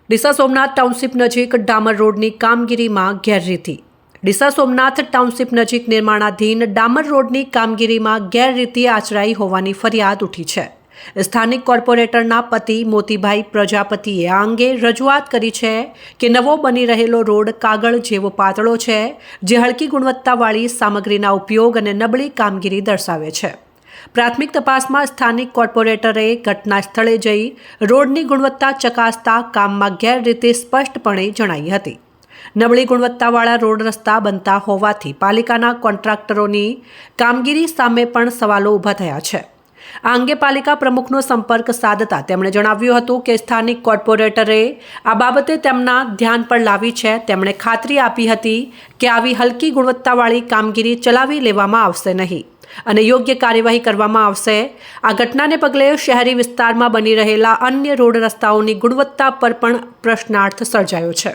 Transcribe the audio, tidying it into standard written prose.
Deesa Somnath township નજીક ડામર રોડની કામગીરીમાં ગેરરીતિ। ડીસા સોમનાથ ટાઉનશીપ નજીક નિર્માણાધીન ડામર રોડની કામગીરીમાં ગેરરીતિ આચરાઈ હોવાની ફરિયાદ ઉઠી છે। સ્થાનિક કોર્પોરેટરના પતિ મોતીભાઈ પ્રજાપતિએ આ અંગે રજૂઆત કરી છે કે નવો બની રહેલો રોડ કાગળ જેવો પાતળો છે, જે હલકી ગુણવત્તાવાળી સામગ્રીના ઉપયોગ અને નબળી કામગીરી દર્શાવે છે। પ્રાથમિક તપાસમાં સ્થાનિક કોર્પોરેટરે ઘટના સ્થળે જઈ રોડની ગુણવત્તા ચકાસતા કામમાં ગેરરીતિ સ્પષ્ટપણે જણાઈ હતી। નબળી ગુણવત્તાવાળા રોડ રસ્તા બનતા હોવાથી પાલિકાના કોન્ટ્રાક્ટરોની કામગીરી સામે પણ સવાલો ઊભા થયા છે। આ અંગે પાલિકા પ્રમુખનો સંપર્ક સાધતા તેમણે જણાવ્યું હતું કે સ્થાનિક કોર્પોરેટરે આ બાબતે તેમના ધ્યાન પર લાવી છે। તેમણે ખાતરી આપી હતી કે આવી હલકી ગુણવત્તાવાળી કામગીરી ચલાવી લેવામાં આવશે નહીં અને યોગ્ય કાર્યવાહી કરવામાં આવશે। આ ઘટનાને પગલે શહેરી વિસ્તારમાં બની રહેલા અન્ય રોડ રસ્તાઓની ગુણવત્તા પર પણ પ્રશ્નાર્થ સર્જાયો છે।